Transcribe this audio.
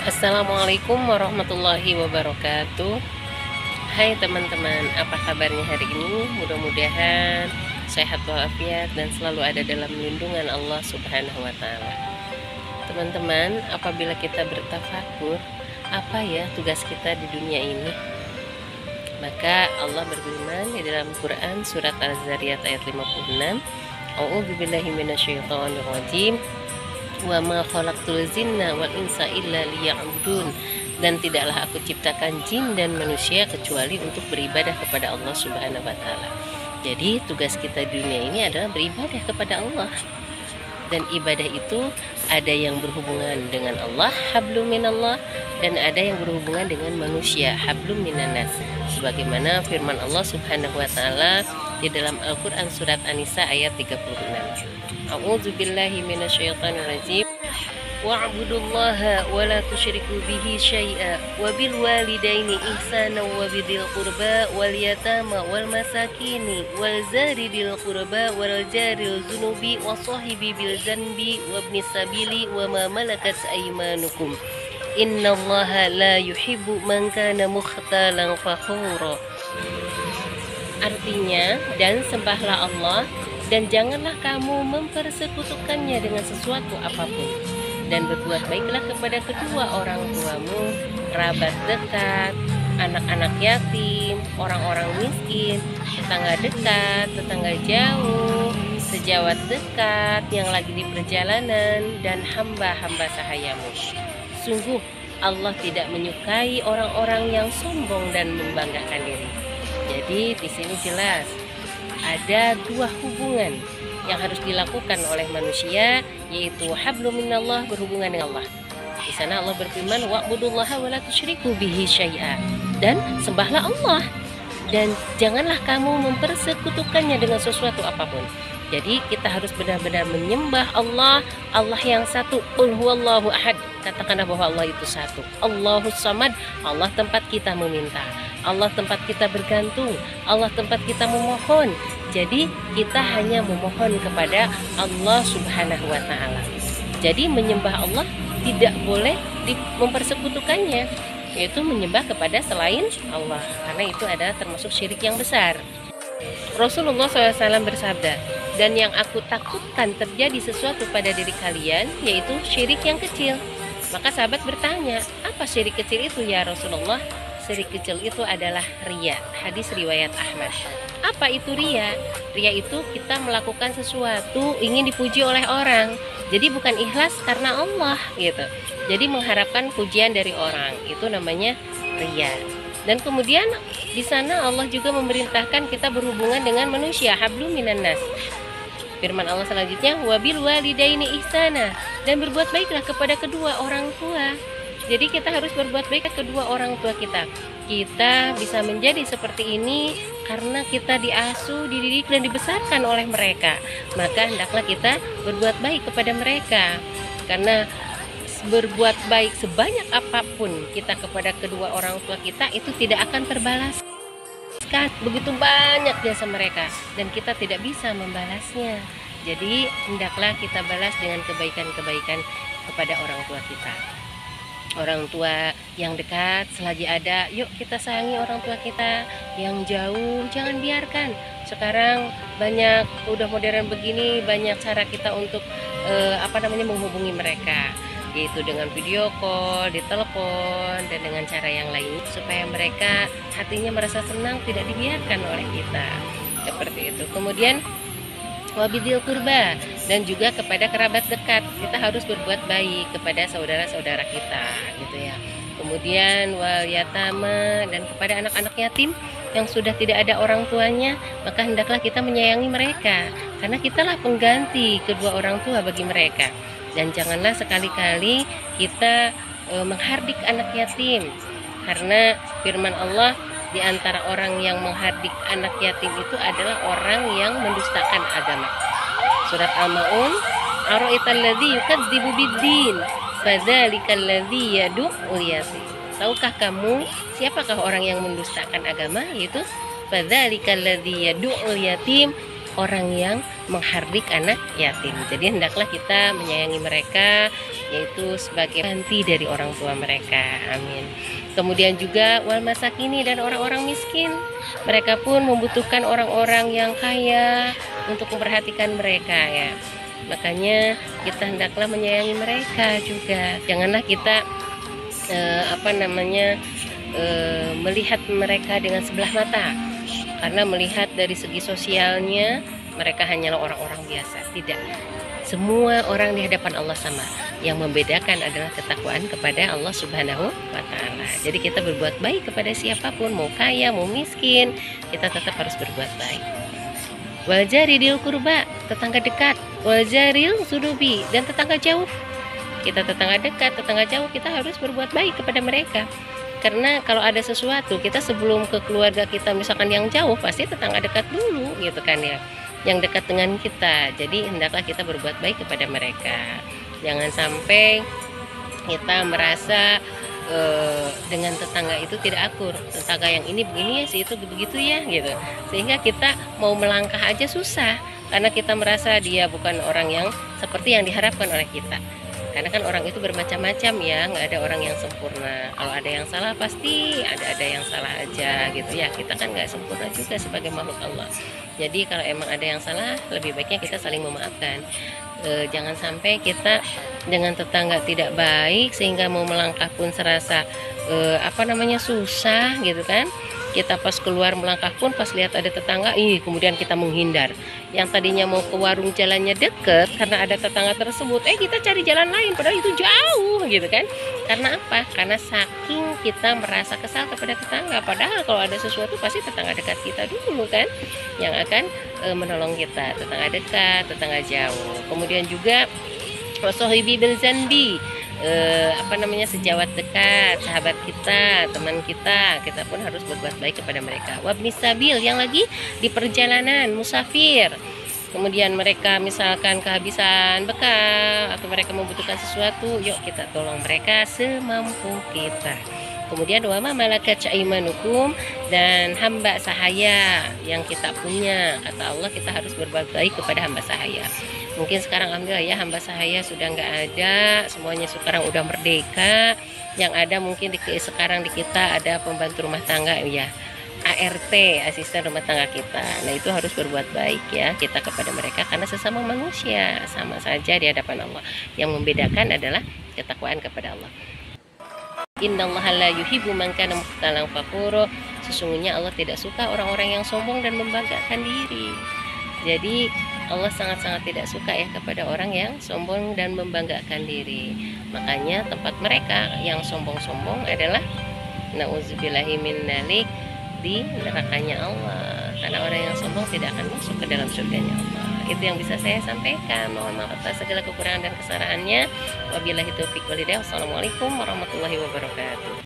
Assalamualaikum warahmatullahi wabarakatuh. Hai teman-teman, apa kabarnya hari ini? Mudah-mudahan sehat walafiat dan selalu ada dalam lindungan Allah Subhanahu wa Ta'ala. Teman-teman, apabila kita bertafakur, apa ya tugas kita di dunia ini? Maka Allah berfirman di dalam Quran surat Al-Zariyat ayat 56, A'udzubillahi minasyaitonir rajim. Wa ma khalaqtul jinna wal insa illa liya'budun, dan tidaklah aku ciptakan jin dan manusia kecuali untuk beribadah kepada Allah Subhanahu wa Ta'ala. Jadi tugas kita di dunia ini adalah beribadah kepada Allah, dan ibadah itu ada yang berhubungan dengan Allah, hablum minallah, dan ada yang berhubungan dengan manusia, hablum minannas, sebagaimana firman Allah Subhanahu wa Ta'ala di dalam Al-Quran surat An-Nisa ayat 36. A'udzubillahi minasyaitonir rajim. Wa'budullaha wa la tusyriku bihi syai'a wa bil walidaini ihsana wa bidil qurba wal yatama wal masakini wal zari bil qurba wal jaril zunubi wa sahibi bil zanbi wa ibnis sabili wa ma malakat aymanukum innallaha la yuhibbu man kana mukhtalan fakhura. Artinya, dan sembahlah Allah dan janganlah kamu mempersekutukannya dengan sesuatu apapun, dan berbuat baiklah kepada kedua orang tuamu, kerabat dekat, anak-anak yatim, orang-orang miskin, tetangga dekat, tetangga jauh, sejawat dekat yang lagi di perjalanan, dan hamba-hamba sahayamu. Sungguh Allah tidak menyukai orang-orang yang sombong dan membanggakan diri. Jadi di sini jelas ada dua hubungan yang harus dilakukan oleh manusia, yaitu hablum minallah, berhubungan dengan Allah. Di sana Allah berfirman, wa'budullaha wa la tusyriku bihi syai'a, dan sembahlah Allah dan janganlah kamu mempersekutukannya dengan sesuatu apapun. Jadi kita harus benar-benar menyembah Allah, Allah yang satu. Qul huwallahu ahad, katakanlah bahwa Allah itu satu. Allahus samad, Allah tempat kita meminta, Allah tempat kita bergantung, Allah tempat kita memohon. Jadi kita hanya memohon kepada Allah Subhanahu wa Ta'ala. Jadi menyembah Allah tidak boleh mempersekutukannya, yaitu menyembah kepada selain Allah, karena itu adalah termasuk syirik yang besar. Rasulullah SAW bersabda, dan yang aku takutkan terjadi sesuatu pada diri kalian, yaitu syirik yang kecil. Maka sahabat bertanya, apa syirik kecil itu ya Rasulullah? Syirik kecil itu adalah riya. Hadis riwayat Ahmad. Apa itu riya? Riya itu kita melakukan sesuatu ingin dipuji oleh orang. Jadi bukan ikhlas karena Allah gitu. Jadi mengharapkan pujian dari orang, itu namanya riya. Dan kemudian di sana Allah juga memerintahkan kita berhubungan dengan manusia, hablum minannas. Firman Allah selanjutnya, wabil walidaini ihsana, dan berbuat baiklah kepada kedua orang tua. Jadi kita harus berbuat baik ke kedua orang tua kita. Kita bisa menjadi seperti ini karena kita diasuh, dididik dan dibesarkan oleh mereka. Maka hendaklah kita berbuat baik kepada mereka. Karena berbuat baik sebanyak apapun kita kepada kedua orang tua kita, itu tidak akan terbalas. Begitu banyak jasa mereka dan kita tidak bisa membalasnya. Jadi hendaklah kita balas dengan kebaikan-kebaikan kepada orang tua kita. Orang tua yang dekat selagi ada, yuk kita sayangi orang tua kita. Yang jauh jangan biarkan. Sekarang banyak, udah modern begini, banyak cara kita untuk menghubungi mereka, yaitu dengan video call, ditelepon, dan dengan cara yang lain, supaya mereka hatinya merasa senang, tidak dibiarkan oleh kita. Seperti itu. Kemudian wabidil kurba, dan juga kepada kerabat dekat kita harus berbuat baik kepada saudara-saudara kita gitu ya. Kemudian wal yatama, dan kepada anak-anak yatim yang sudah tidak ada orang tuanya, maka hendaklah kita menyayangi mereka karena kitalah pengganti kedua orang tua bagi mereka. Dan janganlah sekali-kali kita menghardik anak yatim, karena firman Allah, di antara orang yang menghardik anak yatim itu adalah orang yang mendustakan agama. Surat Al-Maun, ara'aital ladzi yukadzibu biddin fadzalikal ladzi yad'ul yatim. Tahukah kamu siapakah orang yang mendustakan agama? Yaitu fadzalikal ladzi yad'ul yatim, orang yang menghardik anak yatim. Jadi hendaklah kita menyayangi mereka, yaitu sebagai ganti dari orang tua mereka. Amin. Kemudian juga wal masakini, dan orang-orang miskin, mereka pun membutuhkan orang-orang yang kaya untuk memperhatikan mereka ya. Makanya kita hendaklah menyayangi mereka juga. Janganlah kita melihat mereka dengan sebelah mata, karena melihat dari segi sosialnya mereka hanyalah orang-orang biasa. Tidak, semua orang di hadapan Allah sama. Yang membedakan adalah ketakwaan kepada Allah Subhanahu wa Ta'ala. Jadi kita berbuat baik kepada siapapun, mau kaya mau miskin, kita tetap harus berbuat baik. Wal jaridil kurba, tetangga dekat. Wal jaril sudubi, dan tetangga jauh. Kita tetangga dekat, tetangga jauh, kita harus berbuat baik kepada mereka. Karena kalau ada sesuatu, kita sebelum ke keluarga kita misalkan yang jauh, pasti tetangga dekat dulu gitu kan ya, yang dekat dengan kita. Jadi hendaklah kita berbuat baik kepada mereka. Jangan sampai kita merasa dengan tetangga itu tidak akur, tetangga yang ini begini ya, si itu begitu ya gitu, sehingga kita mau melangkah aja susah, karena kita merasa dia bukan orang yang seperti yang diharapkan oleh kita. Karena kan orang itu bermacam-macam ya, nggak ada orang yang sempurna. Kalau ada yang salah pasti ada yang salah aja gitu ya. Kita kan nggak sempurna juga sebagai makhluk Allah. Jadi kalau emang ada yang salah, lebih baiknya kita saling memaafkan. Jangan sampai kita dengan tetangga tidak baik sehingga mau melangkah pun serasa susah gitu kan. Kita pas keluar melangkah pun pas lihat ada tetangga, kemudian kita menghindar. Yang tadinya mau ke warung jalannya deket, karena ada tetangga tersebut, kita cari jalan lain padahal itu jauh gitu kan. Karena apa? Karena saking kita merasa kesal kepada tetangga, padahal kalau ada sesuatu pasti tetangga dekat kita dulu kan yang akan menolong kita, tetangga dekat, tetangga jauh. Kemudian juga wasohibi bil zanbi, sejawat dekat, sahabat kita, teman kita pun harus berbuat baik kepada mereka. Wabnis sabil, yang lagi di perjalanan, musafir, kemudian mereka misalkan kehabisan bekal atau mereka membutuhkan sesuatu, yuk kita tolong mereka semampu kita. Kemudian wama malakat aimanukum, dan hamba sahaya yang kita punya. Kata Allah, kita harus berbuat baik kepada hamba sahaya. Mungkin sekarang alhamdulillah ya, hamba sahaya sudah nggak ada, semuanya sekarang udah merdeka. Yang ada mungkin sekarang di kita ada pembantu rumah tangga ya, ART, asisten rumah tangga kita. Nah itu harus berbuat baik ya kita kepada mereka, karena sesama manusia sama saja di hadapan Allah. Yang membedakan adalah ketakwaan kepada Allah. Innallaha la yuhibbu man kana mukhtalan fakhura. Sesungguhnya Allah tidak suka orang-orang yang sombong dan membanggakan diri. Jadi Allah sangat-sangat tidak suka ya kepada orang yang sombong dan membanggakan diri. Makanya tempat mereka yang sombong-sombong adalah nauzubillahi min dzalik, di nerakanya Allah. Karena orang yang sombong tidak akan masuk ke dalam surganya Allah. Itu yang bisa saya sampaikan. Mohon maaf atas segala kekurangan dan kesalahannya. Wabillahi taufiq wal hidayah. Wassalamualaikum warahmatullahi wabarakatuh.